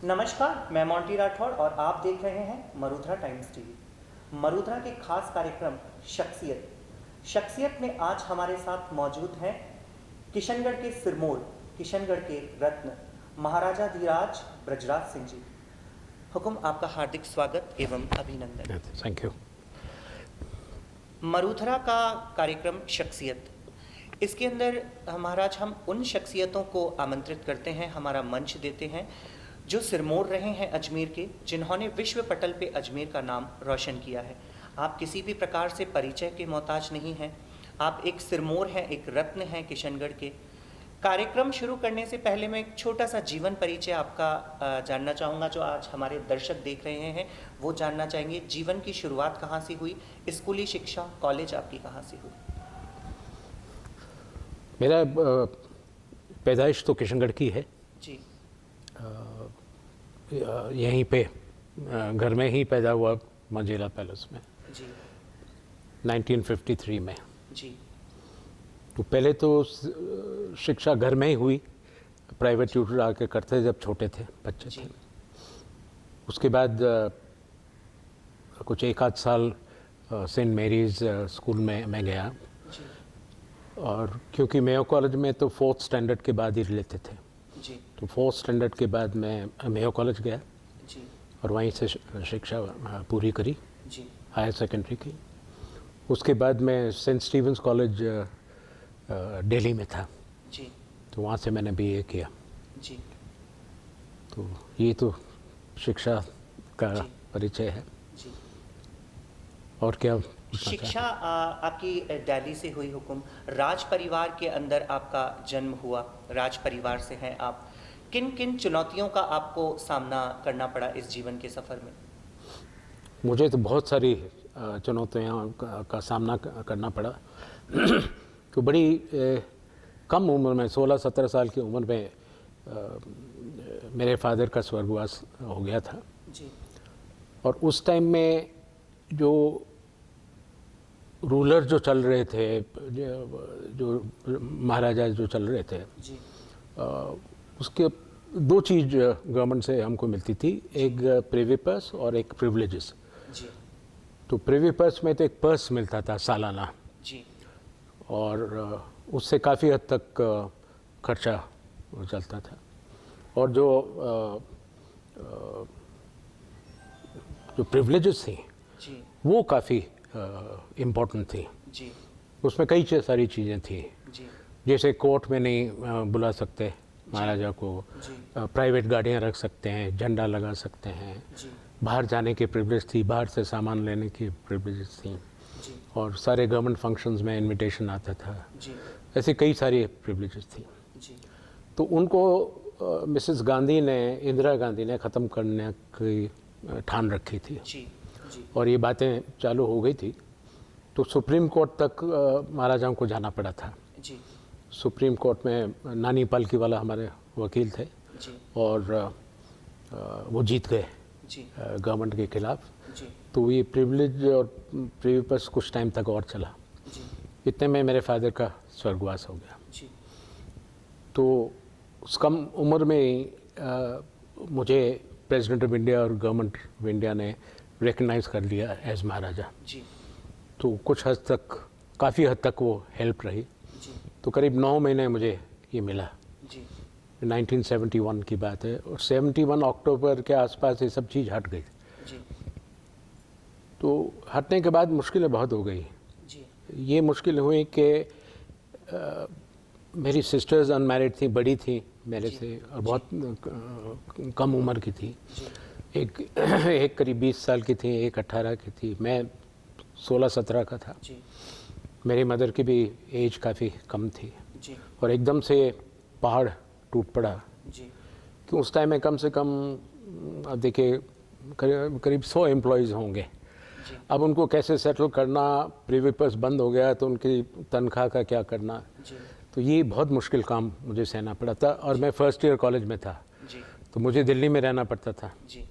नमस्कार, मैं मोंटी राठौड़ और आप देख रहे हैं मरुधरा टाइम्स टीवी। मरुधरा के खास कार्यक्रम शख्सियत में आज हमारे साथ मौजूद हैं किशनगढ़ के सिरमौर, किशनगढ़ के रत्न महाराजा धीराज ब्रजराज सिंह जी। हुकुम, आपका हार्दिक स्वागत एवं अभिनंदन। Thank you. मरुधरा का कार्यक्रम शख्सियत, इसके अंदर महाराज हम उन शख्सियतों को आमंत्रित करते हैं, हमारा मंच देते हैं जो सिरमौर रहे हैं अजमेर के, जिन्होंने विश्व पटल पे अजमेर का नाम रोशन किया है। आप किसी भी प्रकार से परिचय के मोहताज नहीं हैं, आप एक सिरमौर हैं, एक रत्न हैं किशनगढ़ के। कार्यक्रम शुरू करने से पहले मैं एक छोटा सा जीवन परिचय आपका जानना चाहूँगा, जो आज हमारे दर्शक देख रहे हैं वो जानना चाहेंगे। जीवन की शुरुआत कहाँ से हुई, स्कूली शिक्षा, कॉलेज आपकी कहाँ से हुई? मेरा पैदाइश तो किशनगढ़ की है जी। यहीं पे घर में ही पैदा हुआ, मंजीरा पैलेस में जी। 1953 में। जी। तो पहले तो शिक्षा घर में ही हुई, प्राइवेट ट्यूटर आके करते जब छोटे थे, बच्चे थे। उसके बाद कुछ एक आध साल सेंट मैरीज स्कूल में मैं गया, और क्योंकि मेयो कॉलेज में तो 4th स्टैंडर्ड के बाद ही लेते थे, जी। तो 4th स्टैंडर्ड के बाद मैं मेयो कॉलेज गया जी। और वहीं से शिक्षा पूरी करी, जी। हायर सेकेंडरी की। उसके बाद मैं सेंट स्टीवेंस कॉलेज दिल्ली में था, जी। तो वहाँ से मैंने बीए किया। जी। तो ये तो शिक्षा का जी। परिचय है। जी। और क्या शिक्षा आपकी दिल्ली से हुई। हुकुम, राज परिवार के अंदर आपका जन्म हुआ, राज परिवार से हैं आप। किन किन चुनौतियों का आपको सामना करना पड़ा इस जीवन के सफ़र में? मुझे तो बहुत सारी चुनौतियों का सामना करना पड़ा। तो बड़ी कम उम्र में, 16-17 साल की उम्र में मेरे फादर का स्वर्गवास हो गया था। जी। और उस टाइम में जो रूलर जो चल रहे थे, जो महाराजा जो चल रहे थे, जी। उसके दो चीज़ गवर्नमेंट से हमको मिलती थी, एक प्रिवी पर्स और एक प्रिविलेजेस। जी। तो प्रिवी पर्स में तो एक पर्स मिलता था सालाना, जी। और उससे काफ़ी हद तक खर्चा चलता था। और जो प्रिविलेजेस थी जी। वो काफ़ी इम्पोर्टेंट थी। जी। उसमें कई सारी चीज़ें थी, जी। जैसे कोर्ट में नहीं बुला सकते महाराजा को, प्राइवेट गाड़ियाँ रख सकते हैं, झंडा लगा सकते हैं, जी। बाहर जाने की प्रिविलेज थी, बाहर से सामान लेने की प्रिविलेज थी, जी। और सारे गवर्नमेंट फंक्शंस में इनविटेशन आता था। जी। ऐसी कई सारी प्रिविलेजेस थी। जी। तो उनको मिसेस गांधी ने, इंदिरा गांधी ने ख़त्म करने की ठान रखी थी। जी। जी। और ये बातें चालू हो गई थी, तो सुप्रीम कोर्ट तक महाराजाओं को जाना पड़ा था। जी। सुप्रीम कोर्ट में नानी पालकी वाला हमारे वकील थे। जी। और वो जीत गए जी। गवर्नमेंट के खिलाफ। जी। तो ये प्रिविलेज और प्रिवी पर्स कुछ टाइम तक और चला। जी। इतने में मेरे फादर का स्वर्गवास हो गया। जी। तो उस कम उम्र में ही मुझे प्रेसिडेंट ऑफ इंडिया और गवर्नमेंट ऑफ इंडिया ने रिकग्नाइज कर लिया एज महाराजा। जी। तो कुछ हद तक, काफ़ी हद तक वो हेल्प रही। जी। तो करीब 9 महीने मुझे ये मिला। जी। 1971 की बात है, और 71 अक्टूबर के आसपास ये सब चीज़ हट गई। जी। तो हटने के बाद मुश्किलें बहुत हो गई। जी। ये मुश्किल हुई कि मेरी सिस्टर्स अनमैरिड थी, बड़ी थी मेरे से, और बहुत कम उम्र की थी। एक करीब 20 साल की थी, एक 18 की थी, मैं 16-17 का था। जी। मेरी मदर की भी एज काफ़ी कम थी। जी। और एकदम से पहाड़ टूट पड़ा। जी। कि उस टाइम में कम से कम, अब देखिए, करीब 100 एम्प्लॉयज़ होंगे। जी। अब उनको कैसे सेटल करना, प्रिवी पर्स बंद हो गया तो उनकी तनख्वाह का क्या करना। जी। तो ये बहुत मुश्किल काम मुझे सहना पड़ा था, और मैं फर्स्ट ईयर कॉलेज में था। जी। तो मुझे दिल्ली में रहना पड़ता था। जी।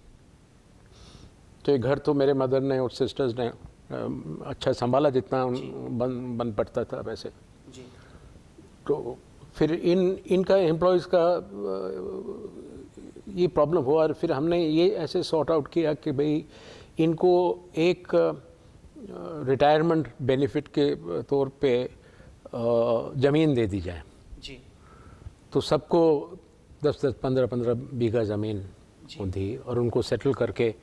तो ये घर तो मेरे मदर ने और सिस्टर्स ने अच्छा संभाला, जितना बन पड़ता था वैसे। जी। तो फिर इनका एम्प्लॉयज़ का ये प्रॉब्लम हुआ और फिर हमने ये ऐसे सॉर्ट आउट किया कि भाई इनको एक रिटायरमेंट बेनिफिट के तौर पे ज़मीन दे दी जाए। जी। तो सबको 10-10, 15-15 बीघा ज़मीन दी और उनको सेटल करके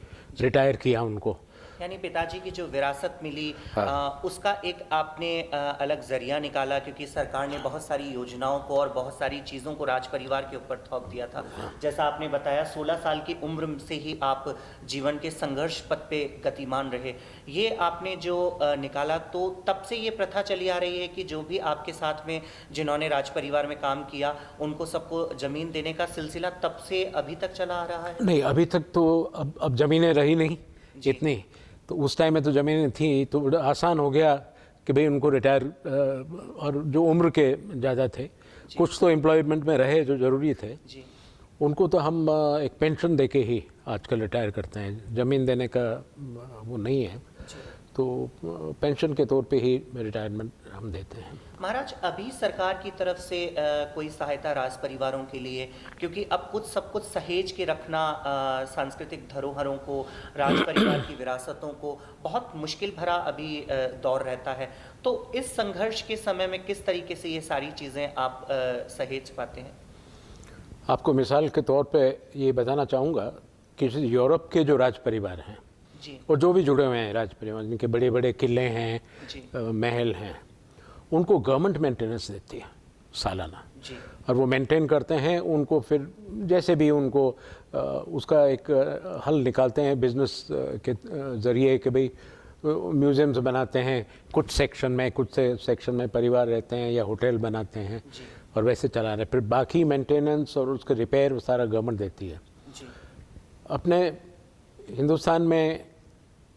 रिटायर किया उनको। यानी पिताजी की जो विरासत मिली हाँ। उसका एक आपने अलग जरिया निकाला, क्योंकि सरकार ने बहुत सारी योजनाओं को और बहुत सारी चीज़ों को राज परिवार के ऊपर थोप दिया था। जैसा आपने बताया 16 साल की उम्र से ही आप जीवन के संघर्ष पथ पे गतिमान रहे। ये आपने जो निकाला, तो तब से ये प्रथा चली आ रही है कि जो भी आपके साथ में जिन्होंने राज परिवार में काम किया उनको सबको ज़मीन देने का सिलसिला तब से अभी तक चला आ रहा है? नहीं, अभी तक तो अब ज़मीनें रही नहीं इतनी, तो उस टाइम में तो ज़मीनें थी तो आसान हो गया कि भाई उनको रिटायर, और जो उम्र के ज़्यादा थे कुछ तो एम्प्लॉयमेंट में रहे जो ज़रूरी थे जी। उनको तो हम एक पेंशन दे के ही आजकल रिटायर करते हैं, ज़मीन देने का वो नहीं है, तो पेंशन के तौर पे ही रिटायरमेंट हम देते हैं। महाराज, अभी सरकार की तरफ से कोई सहायता राज परिवारों के लिए, क्योंकि अब कुछ सब कुछ सहेज के रखना सांस्कृतिक धरोहरों को, राज परिवार की विरासतों को बहुत मुश्किल भरा अभी दौर रहता है, तो इस संघर्ष के समय में किस तरीके से ये सारी चीज़ें आप सहेज पाते हैं? आपको मिसाल के तौर पे ये बताना चाहूँगा कि यूरोप के जो राज परिवार हैं जी। और जो भी जुड़े हुए हैं राज परिवार, जिनके बड़े बड़े किले हैं, महल हैं, उनको गवर्नमेंट मेंटेनेंस देती है सालाना जी। और वो मेंटेन करते हैं उनको, फिर जैसे भी उनको उसका एक हल निकालते हैं बिजनेस के ज़रिए कि भाई म्यूज़ियम्स बनाते हैं कुछ सेक्शन में, कुछ सेक्शन में परिवार रहते हैं या होटल बनाते हैं और वैसे चला रहे, फिर बाकी मेंटेनेंस और उसके रिपेयर सारा गवर्नमेंट देती है। जी। अपने हिंदुस्तान में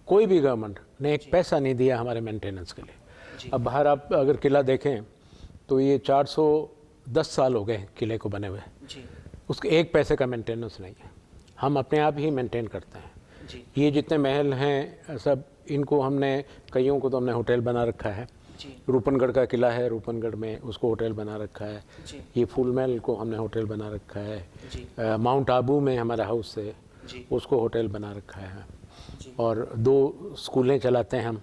कोई भी गवर्नमेंट ने एक पैसा नहीं दिया हमारे मेंटेनेंस के लिए। अब बाहर आप अगर किला देखें तो ये 410 साल हो गए किले को बने हुए, उसके एक पैसे का मेंटेनेंस नहीं है, हम अपने आप ही मेंटेन करते हैं। जी। ये जितने महल हैं सब, इनको हमने, कईयों को तो हमने होटल बना रखा है। रूपनगढ़ का किला है, रूपनगढ़ में उसको होटल बना रखा है। ये फूल महल को हमने होटल बना रखा है। माउंट आबू में हमारा हाउस है, उसको होटल बना रखा है। और 2 स्कूलें चलाते हैं हम,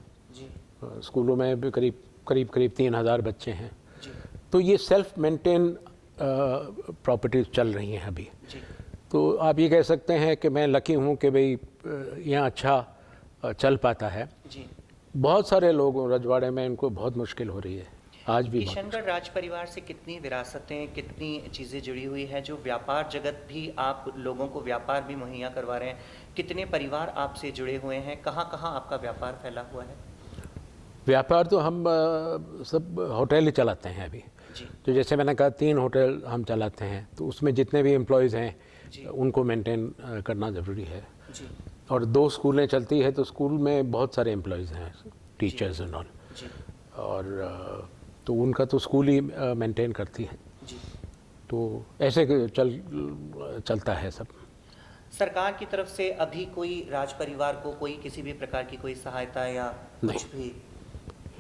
स्कूलों में भी करीब 3,000 बच्चे हैं। तो ये सेल्फ मेंटेन प्रॉपर्टीज चल रही हैं अभी। तो आप ये कह सकते हैं कि मैं लकी हूँ कि भाई यहाँ अच्छा चल पाता है। बहुत सारे लोग रजवाड़े में, इनको बहुत मुश्किल हो रही है आज भी। किशनगढ़ राज परिवार से कितनी विरासतें, कितनी चीज़ें जुड़ी हुई हैं, जो व्यापार जगत भी आप लोगों को व्यापार भी मुहैया करवा रहे हैं, कितने परिवार आपसे जुड़े हुए हैं, कहाँ कहाँ आपका व्यापार फैला हुआ है? व्यापार तो हम सब होटल ही चलाते हैं अभी। तो जैसे मैंने कहा 3 होटल हम चलाते हैं, तो उसमें जितने भी एम्प्लॉयज़ हैं उनको मेंटेन करना ज़रूरी है। और 2 स्कूलें चलती है तो स्कूल में बहुत सारे एम्प्लॉयज़ हैं, टीचर्स एंड ऑल, और तो उनका तो स्कूल ही मेंटेन करती है। तो ऐसे चलता है सब। सरकार की तरफ से अभी कोई राज परिवार को कोई किसी भी प्रकार की कोई सहायता या कुछ भी?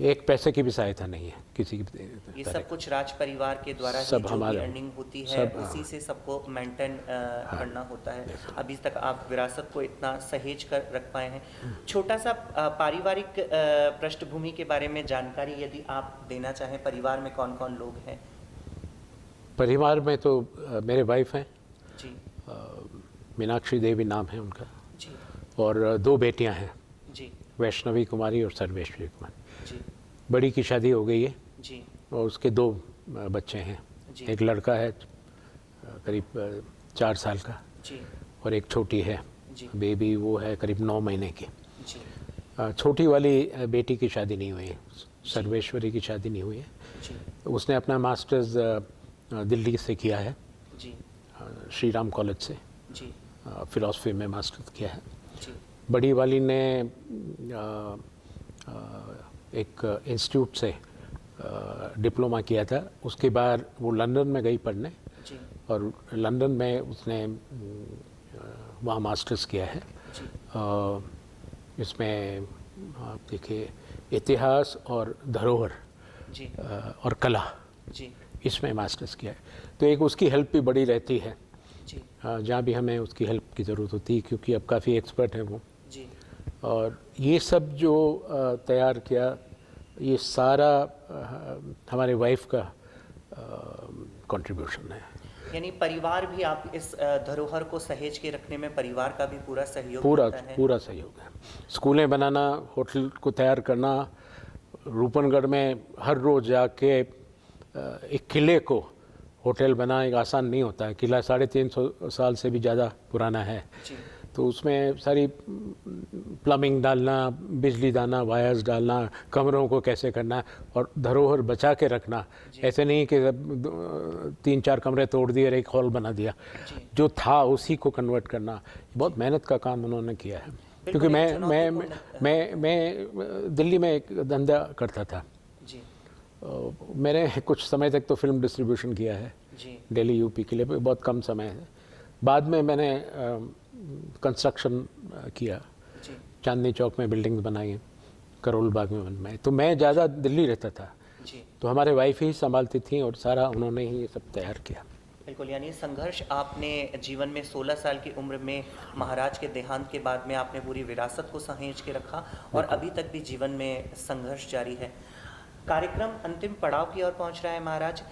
एक पैसे की भी सहायता नहीं है किसी की। ये सब कुछ राज परिवार के द्वारा सब ही जो भी अर्निंग होती है उसी से सबको मेंटेन करना होता है। अभी तक आप विरासत को इतना सहेज कर रख पाए हैं। छोटा सा पारिवारिक पृष्ठभूमि के बारे में जानकारी यदि आप देना चाहें, परिवार में कौन कौन लोग हैं? परिवार में तो मेरे वाइफ हैं जी, मीनाक्षी देवी नाम है उनका जी, और 2 बेटियां हैं जी, वैष्णवी कुमारी और सर्वेश्वरी कुमारी। जी, बड़ी की शादी हो गई है जी, और उसके 2 बच्चे हैं। जी, एक लड़का है करीब 4 साल का जी, और एक छोटी है जी, बेबी, वो है करीब 9 महीने की। जी, छोटी वाली बेटी की शादी नहीं हुई है, सर्वेश्वरी की शादी नहीं हुई है। जी, उसने अपना मास्टर्स दिल्ली से किया है, जी, श्री राम कॉलेज से जी, फ़िलासफ़ी में मास्टर्स किया है। जी, बड़ी वाली ने एक इंस्टीट्यूट से डिप्लोमा किया था, उसके बाद वो लंदन में गई पढ़ने जी, और लंदन में उसने वहाँ मास्टर्स किया है। इसमें आप देखिए इतिहास और धरोहर जी, और कला, जी, इसमें मास्टर्स किया है। तो एक उसकी हेल्प भी बड़ी रहती है जी जहाँ भी हमें उसकी हेल्प की ज़रूरत होती है, क्योंकि अब काफ़ी एक्सपर्ट हैं वो। जी और ये सब जो तैयार किया, ये सारा हमारे वाइफ का कंट्रीब्यूशन है। यानी परिवार भी आप इस धरोहर को सहेज के रखने में परिवार का भी पूरा सहयोग पूरा होता है। पूरा सहयोग है। स्कूलें बनाना, होटल को तैयार करना, रूपनगढ़ में हर रोज़ जाके एक किले को होटल बनाना एक आसान नहीं होता है। किला 350 साल से भी ज़्यादा पुराना है। जी तो उसमें सारी प्लम्बिंग डालना, बिजली डालना, वायर्स डालना, कमरों को कैसे करना और धरोहर बचा के रखना। ऐसे नहीं कि 3-4 कमरे तोड़ दिए और एक हॉल बना दिया। जी जो था उसी को कन्वर्ट करना, बहुत मेहनत का काम उन्होंने किया है। क्योंकि एक मैं दिल्ली में एक धंधा करता था। जी मैंने कुछ समय तक तो फिल्म डिस्ट्रीब्यूशन किया है जी दिल्ली यूपी के लिए, बहुत कम समय है। बाद में मैंने कंस्ट्रक्शन किया, जी चांदनी चौक में बिल्डिंग्स बनाई, करोल बाग में बनवाई। तो मैं ज़्यादा दिल्ली रहता था, जी तो हमारे वाइफ ही संभालती थी और सारा उन्होंने ही ये सब तैयार किया। बिल्कुल। यानी संघर्ष आपने जीवन में 16 साल की उम्र में महाराज के देहांत के बाद में आपने पूरी विरासत को सहेज के रखा और अभी तक भी जीवन में संघर्ष जारी है। कार्यक्रम अंतिम पड़ाव की ओर पहुंच रहा है महाराज।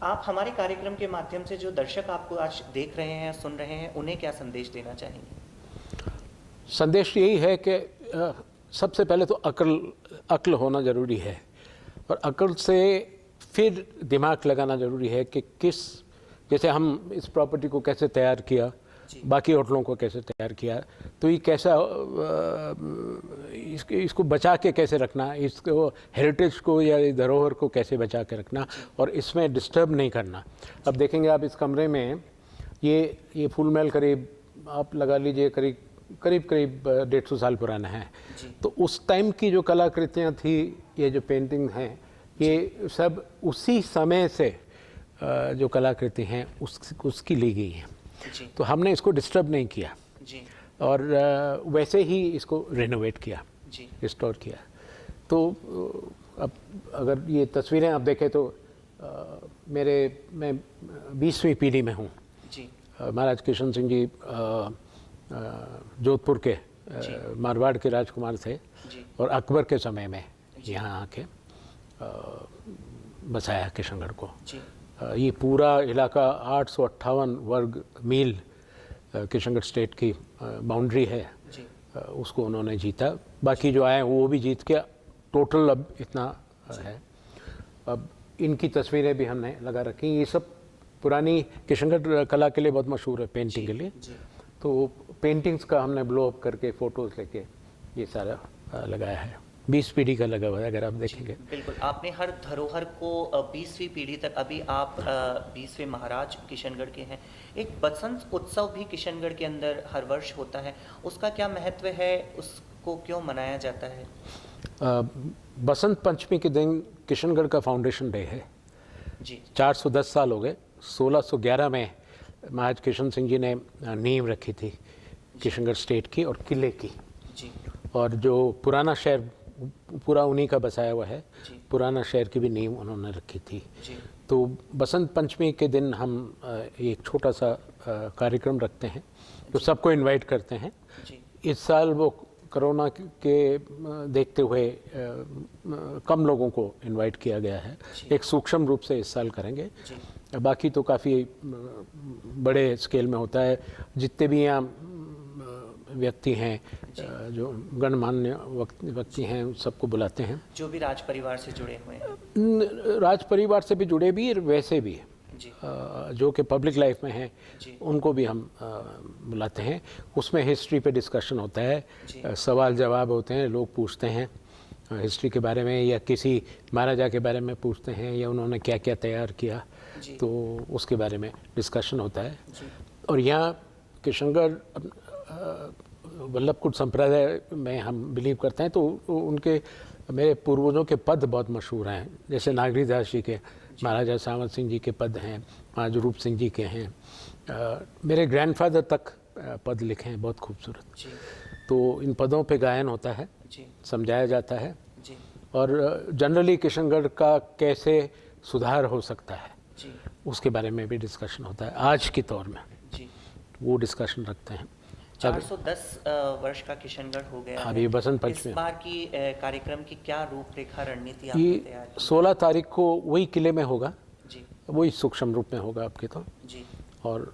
आप हमारे कार्यक्रम के माध्यम से जो दर्शक आपको आज देख रहे हैं, सुन रहे हैं, उन्हें क्या संदेश देना चाहेंगे? संदेश यही है कि सबसे पहले तो अक्ल होना ज़रूरी है, और अक्ल से फिर दिमाग लगाना ज़रूरी है कि जैसे हम इस प्रॉपर्टी को कैसे तैयार किया, बाकी होटलों को कैसे तैयार किया, तो ये कैसा इसको बचा के कैसे रखना, इसको हेरिटेज को या धरोहर को कैसे बचा के रखना और इसमें डिस्टर्ब नहीं करना। अब देखेंगे आप इस कमरे में ये फूल महल करीब आप लगा लीजिए करीब 150 साल पुराना है। तो उस टाइम की जो कलाकृतियाँ थी, ये जो पेंटिंग हैं, ये सब उसी समय से जो कलाकृति हैं उसकी ली गई हैं। तो हमने इसको डिस्टर्ब नहीं किया जी और वैसे ही इसको रेनोवेट किया, रिस्टोर किया। तो अब अगर ये तस्वीरें आप देखें तो मैं 20वीं पीढ़ी में हूँ। महाराज किशन सिंह जी जोधपुर के मारवाड़ के राजकुमार थे और अकबर के समय में यहाँ आके बसाया किशनगढ़ को। ये पूरा इलाका 858 वर्ग मील किशनगढ़ स्टेट की बाउंड्री है, उसको उन्होंने जीता। बाकी जो आए वो भी जीत के टोटल अब इतना है। अब इनकी तस्वीरें भी हमने लगा रखी। ये सब पुरानी किशनगढ़ कला के लिए बहुत मशहूर है, पेंटिंग के लिए। तो पेंटिंग्स का हमने ब्लो अप करके फ़ोटोज़ लेके ये सारा लगाया है। 20 पीढ़ी का लगा हुआ है अगर आप देखेंगे। बिल्कुल, आपने हर धरोहर को 20वीं पीढ़ी तक, अभी आप 20वें महाराज किशनगढ़ के हैं। एक बसंत उत्सव भी किशनगढ़ के अंदर हर वर्ष होता है, उसका क्या महत्व है, उसको क्यों मनाया जाता है? बसंत पंचमी के दिन किशनगढ़ का फाउंडेशन डे है जी। 410 साल हो गए। 1611 में महाराज किशन सिंह जी ने नींव रखी थी किशनगढ़ स्टेट की और किले की जी। और जो पुराना शहर पूरा उन्हीं का बसाया हुआ है, पुराना शहर की भी नींव उन्होंने रखी थी। तो बसंत पंचमी के दिन हम एक छोटा सा कार्यक्रम रखते हैं, तो सबको इनवाइट करते हैं। इस साल वो कोरोना के देखते हुए कम लोगों को इनवाइट किया गया है, एक सूक्ष्म रूप से इस साल करेंगे। बाकी तो काफ़ी बड़े स्केल में होता है। जितने भी यहाँ व्यक्ति हैं, जो गणमान्य व्यक्ति हैं, सबको बुलाते हैं, जो भी राज परिवार से जुड़े हुए हैं। राज परिवार से भी जुड़े भी और वैसे भी जो कि पब्लिक लाइफ में हैं, उनको भी हम बुलाते हैं। उसमें हिस्ट्री पे डिस्कशन होता है, सवाल जवाब होते हैं, लोग पूछते हैं हिस्ट्री के बारे में या किसी महाराजा के बारे में पूछते हैं या उन्होंने क्या क्या तैयार किया, तो उसके बारे में डिस्कशन होता है। और यहाँ किशनगढ़ वल्लभकुट संप्रदाय में हम बिलीव करते हैं, तो उनके मेरे पूर्वजों के पद बहुत मशहूर हैं। जैसे नागरीदास जी के, महाराजा सावंत सिंह जी के पद हैं, महाराज रूप सिंह जी के हैं, मेरे ग्रैंडफादर तक पद लिखे हैं, बहुत खूबसूरत। तो इन पदों पे गायन होता है, समझाया जाता है, और जनरली किशनगढ़ का कैसे सुधार हो सकता है उसके बारे में भी डिस्कशन होता है आज के तौर में। वो डिस्कशन रखते हैं। 410 वर्ष का किशनगढ़ हो गया है। अभी बसंत इस पंचमी बार की कार्यक्रम की क्या रूपरेखा रणनीति आपने ये तैयार की? 16 तारीख को वही किले में होगा, जी वही सूक्ष्म रूप में होगा आपके तो, जी और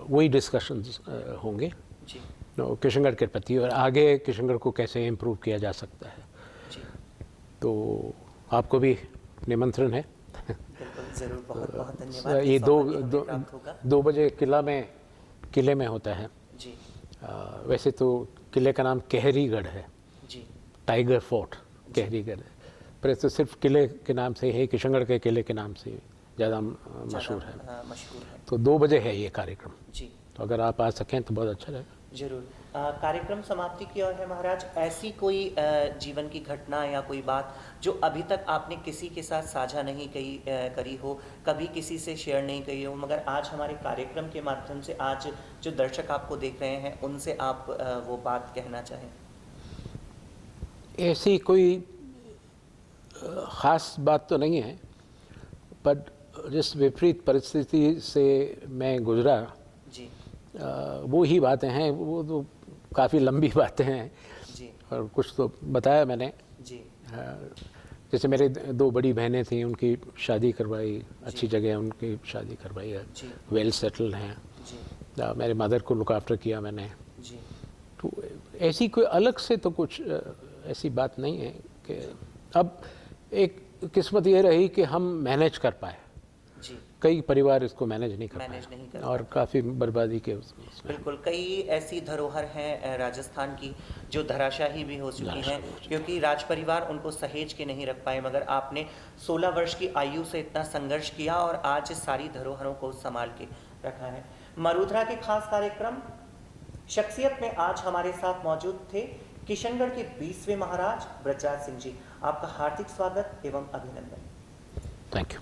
वही डिस्कशंस होंगे जी किशनगढ़ के प्रति, और आगे किशनगढ़ को कैसे इम्प्रूव किया जा सकता है। जी तो आपको भी निमंत्रण है। बिल्कुल ज़रूर, बहुत बहुत धन्यवाद। ये सौभाग्य हमें प्राप्त होगा। 2 बजे किले में होता है। जी वैसे तो किले का नाम कहरीगढ़ है, जी टाइगर फोर्ट कहरीगढ़ है, पर तो सिर्फ किले के नाम से है, किशनगढ़ के किले के नाम से ज़्यादा मशहूर है। मशहूर है। तो 2 बजे है ये कार्यक्रम, जी तो अगर आप आ सकें तो बहुत अच्छा रहेगा। जरूर। कार्यक्रम समाप्ति की ओर है महाराज। ऐसी कोई जीवन की घटना या कोई बात जो अभी तक आपने किसी के साथ साझा नहीं करी हो, कभी किसी से शेयर नहीं करी हो, मगर आज हमारे कार्यक्रम के माध्यम से आज जो दर्शक आपको देख रहे हैं उनसे आप वो बात कहना चाहें? ऐसी कोई ख़ास बात तो नहीं है, पर जिस विपरीत परिस्थिति से मैं गुजरा, जी वो ही बातें हैं, वो तो काफ़ी लंबी बातें हैं, जी और कुछ तो बताया मैंने। जी जैसे मेरे 2 बड़ी बहनें थीं, उनकी शादी करवाई, अच्छी जगह उनकी शादी करवाई है, जी वेल सेटल्ड हैं। जी मेरे मदर को लुक आफ्टर किया मैंने। जी तो ऐसी कोई अलग से तो कुछ ऐसी बात नहीं है कि अब एक किस्मत ये रही कि हम मैनेज कर पाए। जी कई परिवार इसको मैनेज नहीं कर मैनेज नहीं कर पाए और काफ़ी बर्बादी के उसमें। बिल्कुल, कई ऐसी धरोहर हैं राजस्थान की जो धराशाही भी हो चुकी हैं, क्योंकि राज परिवार उनको सहेज के नहीं रख पाए, मगर आपने 16 वर्ष की आयु से इतना संघर्ष किया और आज सारी धरोहरों को संभाल के रखा है। मरुधरा के खास कार्यक्रम शख्सियत में आज हमारे साथ मौजूद थे किशनगढ़ के 20वें महाराज ब्रजराज सिंह जी। आपका हार्दिक स्वागत एवं अभिनंदन। Thank you.